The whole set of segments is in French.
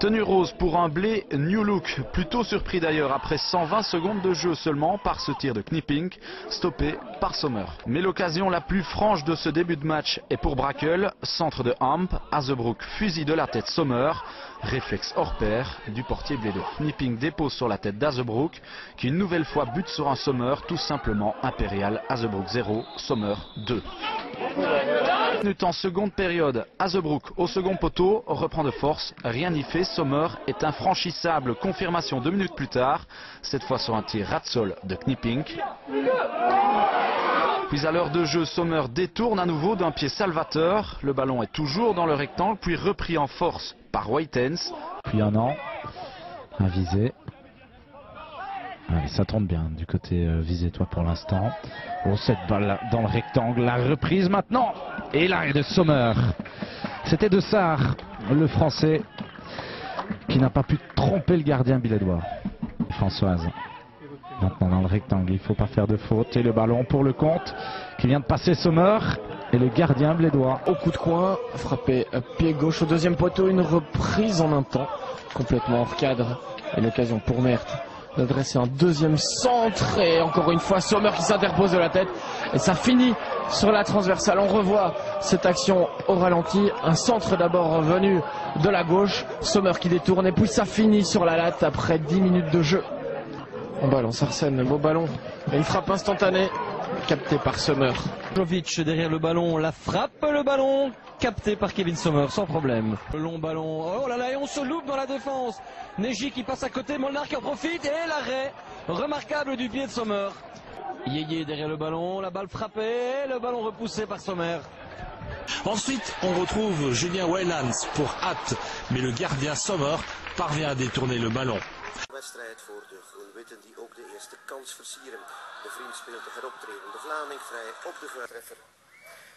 Tenue rose pour un Blé New Look, plutôt surpris d'ailleurs après 120 secondes de jeu seulement par ce tir de Knipping, stoppé par Sommer. Mais l'occasion la plus franche de ce début de match est pour Brakel, centre de Hamp, Hazebrook fusil de la tête Sommer, réflexe hors pair du portier blédé. Knipping dépose sur la tête d'Hazebrook qui une nouvelle fois bute sur un Sommer, tout simplement impérial. Hazebrook 0, Sommer 2. En seconde période, Hazebrook au second poteau reprend de force, rien n'y fait, Sommer est infranchissable, confirmation 2 minutes plus tard, cette fois sur un tir rat-sol de Knipping. Puis à l'heure de jeu, Sommer détourne à nouveau d'un pied salvateur, le ballon est toujours dans le rectangle, puis repris en force par Whitens. Puis un an, un visé. Allez, ça tombe bien du côté visé toi pour l'instant. Oh, cette balle dans le rectangle, la reprise maintenant. Et l'arrêt de Sommer. C'était De Sar, le Français, qui n'a pas pu tromper le gardien bilédois. Françoise. Maintenant dans le rectangle, il ne faut pas faire de faute. Et le ballon pour le compte qui vient de passer Sommer. Et le gardien blédois. Au coup de coin, frappé pied gauche au deuxième poteau, une reprise en un temps, complètement hors cadre. Et l'occasion pour Mert d'adresser un deuxième centre et encore une fois Sommer qui s'interpose de la tête et ça finit sur la transversale. On revoit cette action au ralenti, un centre d'abord venu de la gauche, Sommer qui détourne et puis ça finit sur la latte après 10 minutes de jeu. On balance Arsène, beau ballon et une frappe instantanée captée par Sommer. Jovic derrière le ballon, la frappe, le ballon capté par Kevin Sommer sans problème. Le long ballon, oh là là, et on se loupe dans la défense. Neji qui passe à côté, Molnar qui en profite et l'arrêt remarquable du pied de Sommer. Yeye derrière le ballon, la balle frappée, le ballon repoussé par Sommer. Ensuite, on retrouve Julien Weylands pour Hatt, mais le gardien Sommer parvient à détourner le ballon. Wedstrijd voor de Groen-Witten die ook de eerste kans versieren. De vriend speelt de heroptredende Vlaming vrij op de voortreffer.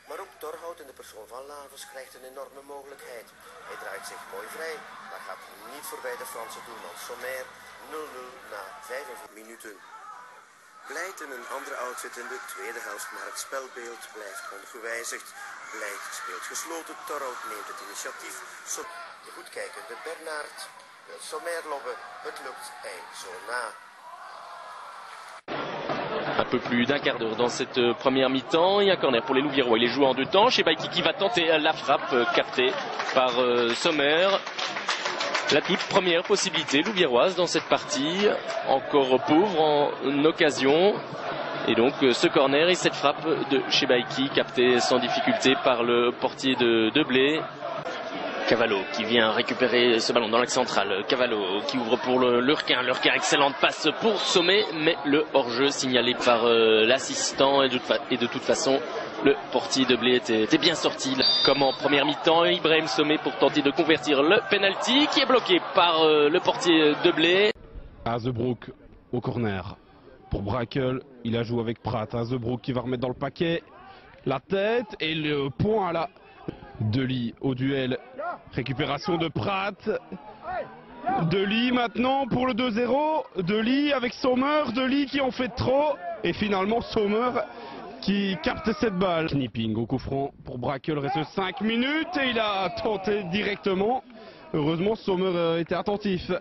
Maar ook Torhout in de persoon van Lavers krijgt een enorme mogelijkheid. Hij draait zich mooi vrij, maar gaat niet voorbij de Franse doelman Sommer. 0-0 na 45 minuten. Blijkt in een andere outfit in de tweede helft, maar het spelbeeld blijft ongewijzigd. Blijkt speelt gesloten, Torhout neemt het initiatief. De goed kijkende Bernard wil Sommer lobben, het lukt hij zo na. Un peu plus d'un quart d'heure dans cette première mi-temps. Il y a un corner pour les Louviérois. Il est joué en 2 temps. Chebaiki qui va tenter la frappe captée par Sommer. La toute première possibilité louviéroise dans cette partie. Encore pauvre en occasion. Et donc ce corner et cette frappe de Chebaiki captée sans difficulté par le portier de Blé. Cavallo qui vient récupérer ce ballon dans l'axe central. Cavallo qui ouvre pour Lurquin. Lurquin, excellente passe pour Sommet, mais le hors-jeu signalé par l'assistant. Et de toute façon, le portier de Blé était bien sorti. Comme en première mi-temps, Ibrahim Sommet pour tenter de convertir le penalty qui est bloqué par le portier de Blé. Hazebrook au corner. Pour Brakel, il a joué avec Pratt. Hazebrook qui va remettre dans le paquet la tête et le point à la... Dely au duel, récupération de Pratt, Dely maintenant pour le 2-0, Dely avec Sommer, Dely qui en fait trop, et finalement Sommer qui capte cette balle. Knipping au coup franc pour Brakel, reste 5 minutes et il a tenté directement, heureusement Sommer était attentif.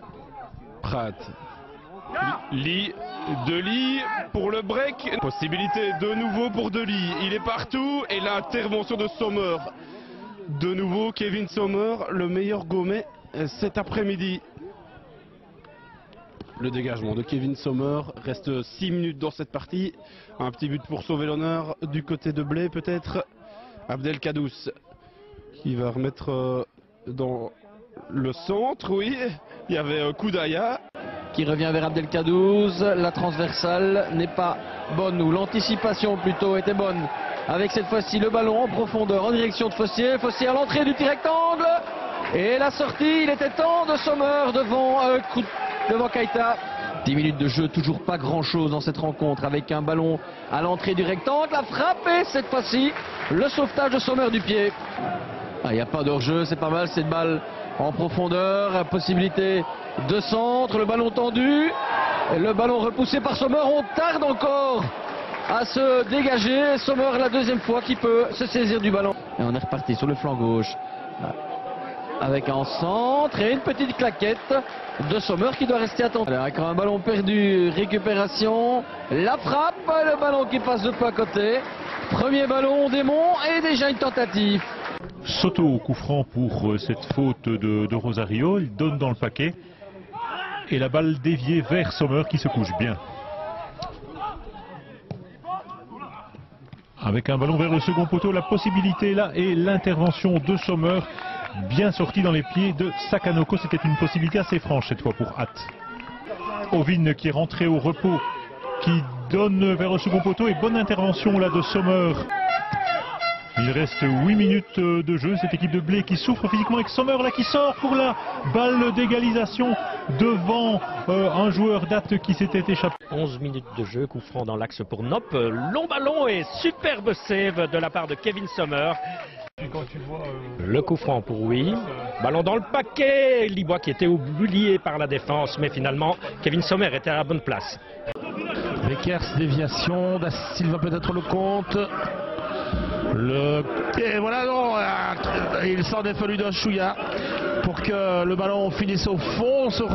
Pratt, Dely pour le break, possibilité de nouveau pour Dely, il est partout et l'intervention de Sommer. De nouveau, Kevin Sommer, le meilleur gourmet cet après-midi. Le dégagement de Kevin Sommer, reste 6 minutes dans cette partie. Un petit but pour sauver l'honneur du côté de Blé peut-être. Abdelkadous qui va remettre dans le centre, oui. Il y avait Koudaya. Qui revient vers Abdelkadous, la transversale n'est pas bonne, ou l'anticipation plutôt était bonne. Avec cette fois-ci le ballon en profondeur en direction de Fossier. Fossier à l'entrée du petit rectangle. Et la sortie, il était temps de Sommer devant Keita. 10 minutes de jeu, toujours pas grand-chose dans cette rencontre. Avec un ballon à l'entrée du rectangle. La frappe et cette fois-ci, le sauvetage de Sommer du pied. Il n'y a pas d'hors-jeu, c'est pas mal cette balle en profondeur. Possibilité de centre, le ballon tendu. Et le ballon repoussé par Sommer. On tarde encore à se dégager. Sommer la deuxième fois qui peut se saisir du ballon. Et on est reparti sur le flanc gauche. avec un centre et une petite claquette de Sommer qui doit rester attentif. Avec un ballon perdu, récupération, la frappe, le ballon qui passe de peu à côté. Premier ballon des Monts et déjà une tentative. Soto au coup franc pour cette faute de Rosario, il donne dans le paquet et la balle déviée vers Sommer qui se couche bien. Avec un ballon vers le second poteau, la possibilité là et l'intervention de Sommer bien sortie dans les pieds de Sakanoko. C'était une possibilité assez franche cette fois pour Hatt. Ovin qui est rentré au repos, qui donne vers le second poteau et bonne intervention là de Sommer. Il reste 8 minutes de jeu, cette équipe de Blé qui souffre physiquement avec Sommer là qui sort pour la balle d'égalisation devant un joueur d'Hatt qui s'était échappé. 11 minutes de jeu, coup franc dans l'axe pour Nop, long ballon et superbe save de la part de Kevin Sommer. Le coup franc pour oui, ballon dans le paquet, Libois qui était oublié par la défense, mais finalement Kevin Sommer était à la bonne place. Beckers, déviation, Da Silva peut-être le compte. Et voilà, non, il s'en est fallu d'un chouïa pour que le ballon finisse au fond sur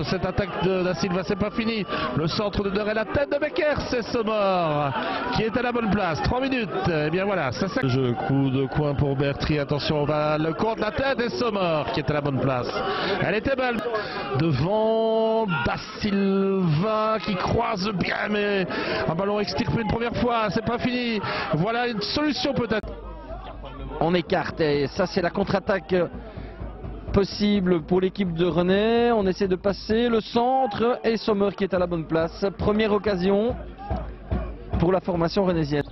cette attaque de Da Silva. C'est pas fini. Le centre de Deur et la tête de Beckers, c'est Sommer qui est à la bonne place. 3 minutes. Et bien voilà, ça c'est. Jeu, coup de coin pour Bertri. Attention, on va le compte la tête et Sommer qui est à la bonne place. Elle était belle. Devant Da Silva qui croise bien, mais un ballon extirpé une première fois. C'est pas fini. Voilà une solution peut-être. On écarte et ça c'est la contre-attaque possible pour l'équipe de René. On essaie de passer le centre et Sommer qui est à la bonne place. Première occasion pour la formation renésienne.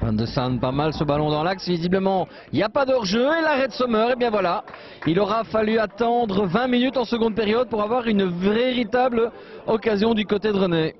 Van de Sande, pas mal ce ballon dans l'axe. Visiblement, il n'y a pas de hors-jeu et l'arrêt de Sommer. Et bien voilà, il aura fallu attendre 20 minutes en seconde période pour avoir une véritable occasion du côté de René.